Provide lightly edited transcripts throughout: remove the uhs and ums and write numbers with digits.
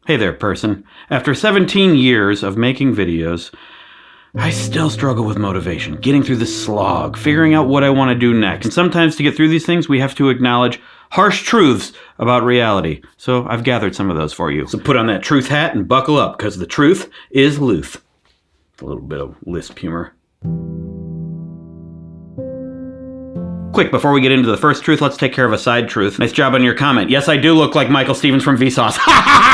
Hey there, person. After 17 years of making videos, I still struggle with motivation, getting through the slog, figuring out what I want to do next. And sometimes to get through these things, we have to acknowledge harsh truths about reality. So I've gathered some of those for you. So put on that truth hat and buckle up, because the truth is Luth. A little bit of lisp humor. Quick, before we get into the first truth, let's take care of a side truth. Nice job on your comment. Yes, I do look like Michael Stevens from Vsauce.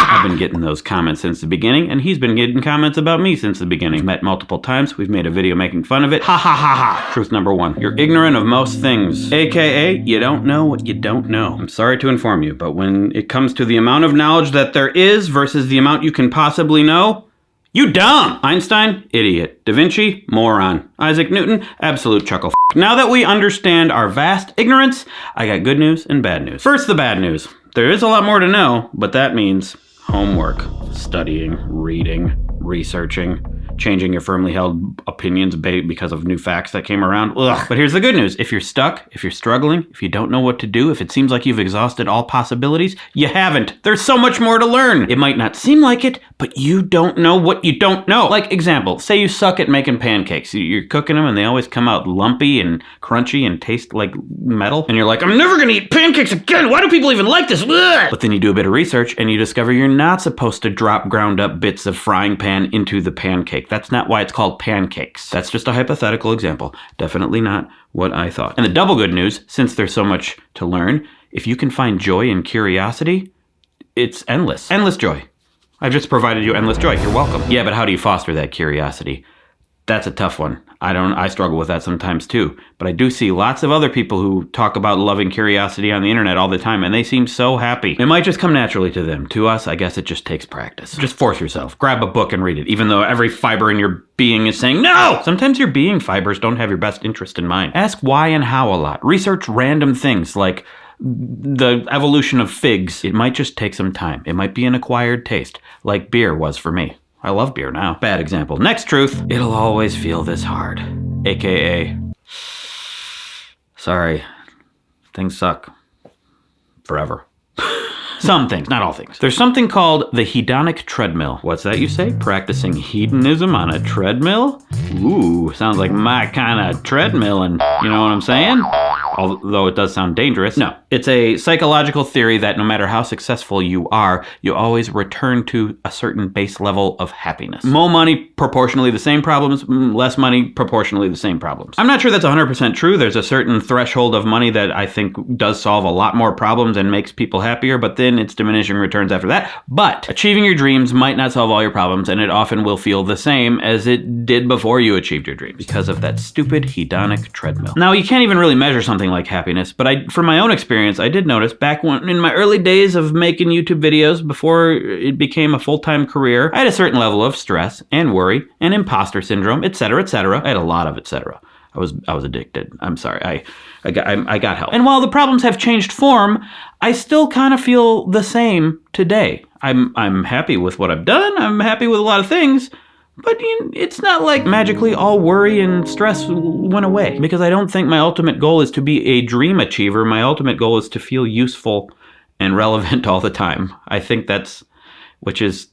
I've been getting those comments since the beginning, and he's been getting comments about me since the beginning. We've met multiple times. We've made a video making fun of it. Ha ha ha ha. Truth number one. You're ignorant of most things. AKA, you don't know what you don't know. I'm sorry to inform you, but when it comes to the amount of knowledge that there is versus the amount you can possibly know, you dumb! Einstein, idiot. Da Vinci, moron. Isaac Newton, absolute chuckle. Now that we understand our vast ignorance, I got good news and bad news. First, the bad news. There is a lot more to know, but that means homework, studying, reading, researching, changing your firmly held opinions because of new facts that came around. Ugh. But here's the good news. If you're stuck, if you're struggling, if you don't know what to do, if it seems like you've exhausted all possibilities, you haven't. There's so much more to learn. It might not seem like it, but you don't know what you don't know. Like, example, say you suck at making pancakes. You're cooking them and they always come out lumpy and crunchy and taste like metal. And you're like, I'm never gonna eat pancakes again. Why do people even like this? Ugh. But then you do a bit of research and you discover you're not supposed to drop ground up bits of frying pan into the pancake. That's not why it's called pancakes. That's just a hypothetical example. Definitely not what I thought. And the double good news, since there's so much to learn, if you can find joy in curiosity, it's endless. Endless joy. I've just provided you endless joy. You're welcome. Yeah, but how do you foster that curiosity? That's a tough one. I struggle with that sometimes too. But I do see lots of other people who talk about loving curiosity on the internet all the time, and they seem so happy. It might just come naturally to them. To us, I guess it just takes practice. Just force yourself. Grab a book and read it, even though every fiber in your being is saying no! Sometimes your being fibers don't have your best interest in mind. Ask why and how a lot. Research random things like the evolution of figs. It might just take some time. It might be an acquired taste, like beer was for me. I love beer now. Bad example. Next truth. It'll always feel this hard. AKA, sorry, things suck. Forever. Some things, not all things. There's something called the hedonic treadmill. What's that, you say? Practicing hedonism on a treadmill? Ooh, sounds like my kind of treadmill, and you know what I'm saying? Although it does sound dangerous. No, it's a psychological theory that no matter how successful you are, you always return to a certain base level of happiness. More money, proportionally the same problems. Less money, proportionally the same problems. I'm not sure that's 100% true. There's a certain threshold of money that I think does solve a lot more problems and makes people happier, but then it's diminishing returns after that. But achieving your dreams might not solve all your problems, and it often will feel the same as it did before you achieved your dreams because of that stupid hedonic treadmill. Now, you can't even really measure something like happiness, but from my own experience, I did notice back when in my early days of making YouTube videos before it became a full-time career, I had a certain level of stress and worry and imposter syndrome, etc., etc. I had a lot of etc. I was addicted. I'm sorry. I got help. And while the problems have changed form, I still kind of feel the same today. I'm happy with what I've done. I'm happy with a lot of things. But it's not like magically all worry and stress went away. Because I don't think my ultimate goal is to be a dream achiever. My ultimate goal is to feel useful and relevant all the time. I think which is,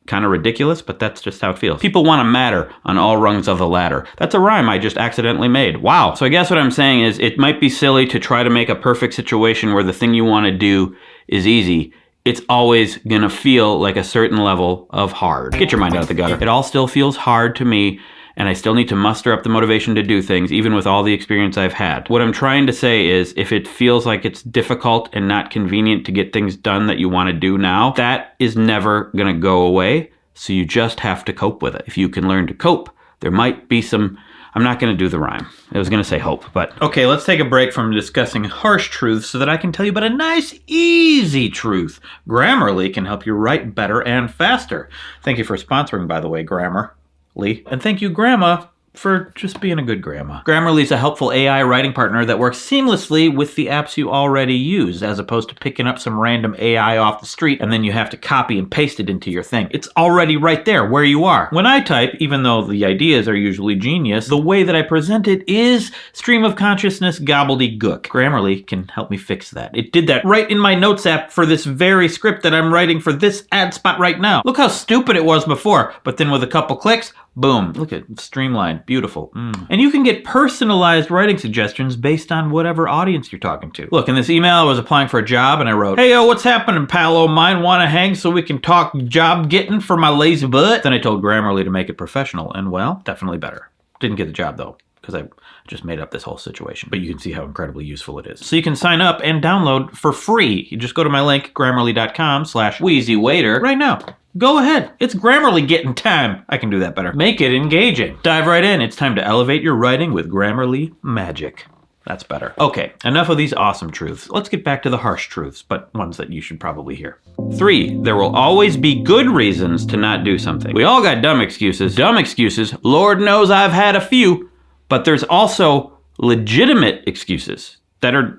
kind of ridiculous, but that's just how it feels. People want to matter on all rungs of the ladder. That's a rhyme I just accidentally made. Wow. So I guess what I'm saying is it might be silly to try to make a perfect situation where the thing you want to do is easy. It's always gonna feel like a certain level of hard. Get your mind out of the gutter. It all still feels hard to me, and I still need to muster up the motivation to do things, even with all the experience I've had. What I'm trying to say is, if it feels like it's difficult and not convenient to get things done that you want to do now, that is never gonna go away, so you just have to cope with it. If you can learn to cope, there might be some... I'm not going to do the rhyme. I was going to say hope, but... Okay, let's take a break from discussing harsh truths so that I can tell you about a nice, easy truth. Grammarly can help you write better and faster. Thank you for sponsoring, by the way, Grammarly. And thank you, Grandma, for just being a good grandma. Grammarly's a helpful AI writing partner that works seamlessly with the apps you already use, as opposed to picking up some random AI off the street and then you have to copy and paste it into your thing. It's already right there where you are. When I type, even though the ideas are usually genius, the way that I present it is stream of consciousness gobbledygook. Grammarly can help me fix that. It did that right in my notes app for this very script that I'm writing for this ad spot right now. Look how stupid it was before, but then with a couple clicks, boom. Look at it, streamlined, beautiful. And you can get personalized writing suggestions based on whatever audience you're talking to. Look, in this email, I was applying for a job and I wrote, "Hey, yo, what's happening, pal o' mine? Wanna hang so we can talk job getting for my lazy butt?" Then I told Grammarly to make it professional, and well, definitely better. Didn't get the job though, because I just made up this whole situation. But you can see how incredibly useful it is. So you can sign up and download for free. You just go to my link, grammarly.com/WheezyWaiter right now. Go ahead. It's Grammarly getting time. I can do that better. Make it engaging. Dive right in. It's time to elevate your writing with Grammarly magic. That's better. Okay, enough of these awesome truths. Let's get back to the harsh truths, but ones that you should probably hear. 3, there will always be good reasons to not do something. We all got dumb excuses. Dumb excuses, Lord knows I've had a few, but there's also legitimate excuses that are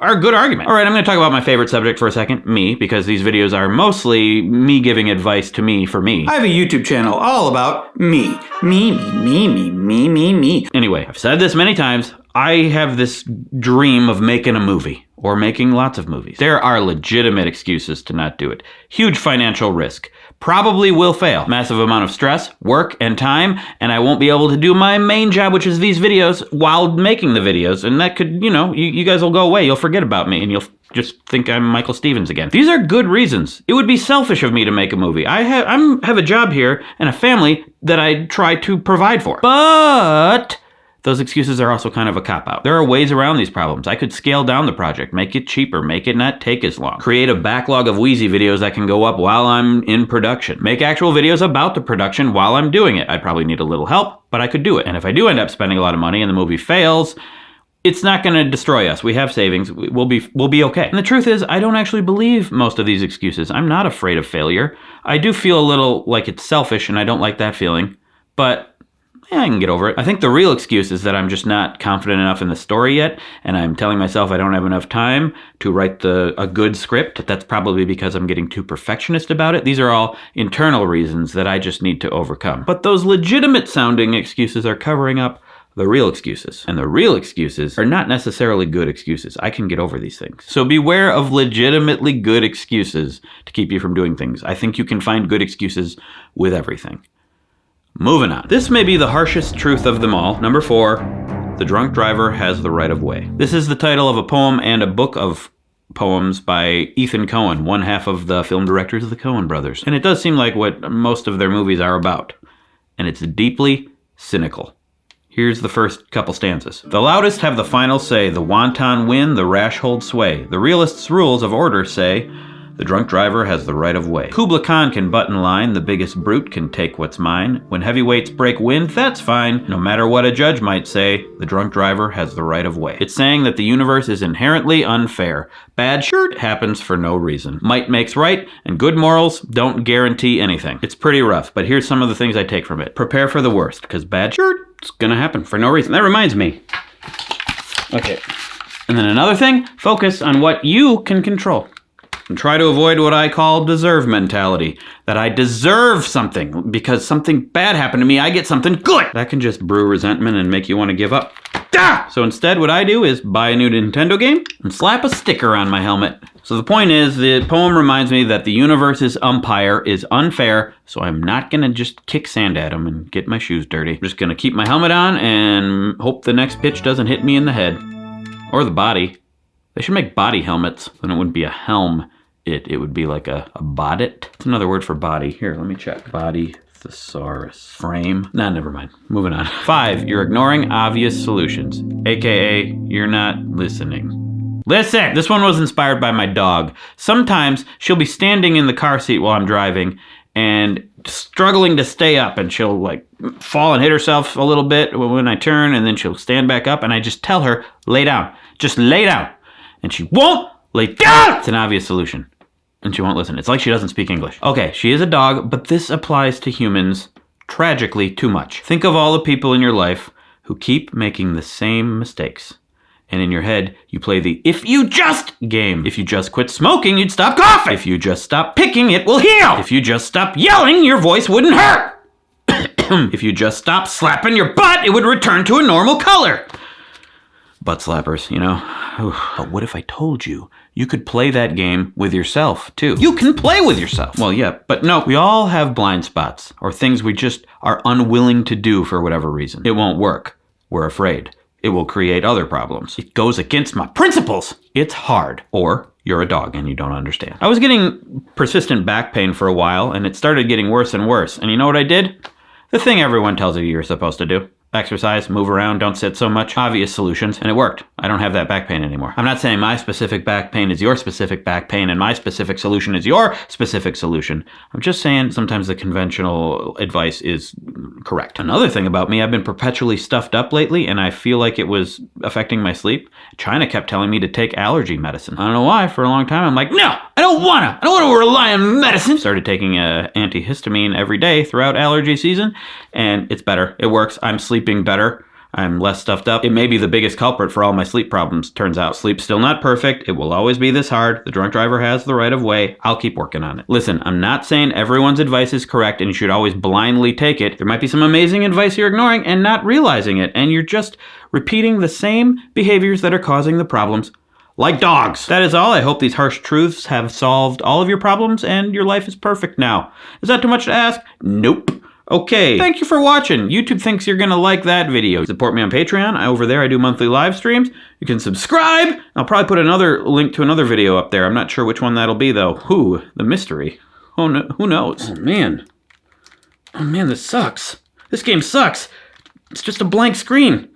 a good argument. All right, I'm gonna talk about my favorite subject for a second, me, because these videos are mostly me giving advice to me for me. I have a YouTube channel all about me. Me. Anyway, I've said this many times, I have this dream of making a movie, or making lots of movies. There are legitimate excuses to not do it. Huge financial risk. Probably will fail. Massive amount of stress, work, and time, and I won't be able to do my main job, which is these videos, while making the videos. And that could, you guys will go away. You'll forget about me, and you'll just think I'm Michael Stevens again. These are good reasons. It would be selfish of me to make a movie. I have a job here and a family that I try to provide for. But those excuses are also kind of a cop-out. There are ways around these problems. I could scale down the project, make it cheaper, make it not take as long. Create a backlog of Wheezy videos that can go up while I'm in production. Make actual videos about the production while I'm doing it. I'd probably need a little help, but I could do it. And if I do end up spending a lot of money and the movie fails, it's not going to destroy us. We have savings. We'll be okay. And the truth is, I don't actually believe most of these excuses. I'm not afraid of failure. I do feel a little like it's selfish, and I don't like that feeling, but I can get over it. I think the real excuse is that I'm just not confident enough in the story yet, and I'm telling myself I don't have enough time to write a good script. That's probably because I'm getting too perfectionist about it. These are all internal reasons that I just need to overcome. But those legitimate sounding excuses are covering up the real excuses. And the real excuses are not necessarily good excuses. I can get over these things. So beware of legitimately good excuses to keep you from doing things. I think you can find good excuses with everything. Moving on. This may be the harshest truth of them all. Number 4, the drunk driver has the right of way. This is the title of a poem and a book of poems by Ethan Coen, one half of the film directors of the Coen brothers. And it does seem like what most of their movies are about. And it's deeply cynical. Here's the first couple stanzas. The loudest have the final say, the wanton win, the rash hold sway. The realists' rules of order say, the drunk driver has the right of way. Kubla Khan can butt in line, the biggest brute can take what's mine. When heavyweights break wind, that's fine. No matter what a judge might say, the drunk driver has the right of way. It's saying that the universe is inherently unfair. Bad shit happens for no reason. Might makes right, and good morals don't guarantee anything. It's pretty rough, but here's some of the things I take from it. Prepare for the worst, because bad shit's gonna happen for no reason. That reminds me. Okay. And then another thing, focus on what you can control. And try to avoid what I call deserve mentality. That I deserve something because something bad happened to me, I get something good. That can just brew resentment and make you want to give up. So instead what I do is buy a new Nintendo game and slap a sticker on my helmet. So the point is, the poem reminds me that the universe's umpire is unfair, so I'm not gonna just kick sand at him and get my shoes dirty. I'm just gonna keep my helmet on and hope the next pitch doesn't hit me in the head. Or the body. They should make body helmets. Then it wouldn't be a helm. It would be like a bodit. It's another word for body. Here, let me check. Body thesaurus. Frame. Nah, never mind. Moving on. 5, you're ignoring obvious solutions. AKA, you're not listening. Listen! This one was inspired by my dog. Sometimes she'll be standing in the car seat while I'm driving and struggling to stay up, and she'll like fall and hit herself a little bit when I turn, and then she'll stand back up, and I just tell her, lay down. Just lay down. And she won't lay down! It's an obvious solution. And she won't listen. It's like she doesn't speak English. Okay, she is a dog, but this applies to humans tragically too much. Think of all the people in your life who keep making the same mistakes. And in your head, you play the if you just game. If you just quit smoking, you'd stop coughing. If you just stop picking, it will heal. If you just stop yelling, your voice wouldn't hurt. If you just stop slapping your butt, it would return to a normal color. Butt slappers, you know? But what if I told you you could play that game with yourself, too? You can play with yourself. Well, yeah, but no, we all have blind spots or things we just are unwilling to do for whatever reason. It won't work. We're afraid. It will create other problems. It goes against my principles. It's hard. Or you're a dog and you don't understand. I was getting persistent back pain for a while, and it started getting worse and worse. And you know what I did? The thing everyone tells you you're supposed to do. Exercise, move around, don't sit so much. Obvious solutions, and it worked. I don't have that back pain anymore. I'm not saying my specific back pain is your specific back pain and my specific solution is your specific solution. I'm just saying sometimes the conventional advice is correct. Another thing about me, I've been perpetually stuffed up lately, and I feel like it was affecting my sleep. China kept telling me to take allergy medicine. I don't know why. For a long time, I'm like, no, I don't want to rely on medicine. Started taking antihistamine every day throughout allergy season, and it's better. It works. I'm sleeping better. I'm less stuffed up. It may be the biggest culprit for all my sleep problems, turns out. Sleep's still not perfect. It will always be this hard. The drunk driver has the right of way. I'll keep working on it. Listen, I'm not saying everyone's advice is correct and you should always blindly take it. There might be some amazing advice you're ignoring and not realizing it, and you're just repeating the same behaviors that are causing the problems, like dogs. That is all. I hope these harsh truths have solved all of your problems and your life is perfect now. Is that too much to ask? Nope. Okay, thank you for watching. YouTube thinks you're gonna like that video. Support me on Patreon. Over there I do monthly live streams. You can subscribe. I'll probably put another link to another video up there. I'm not sure which one that'll be though. The mystery. Oh no, who knows? Oh man, this sucks. This game sucks. It's just a blank screen.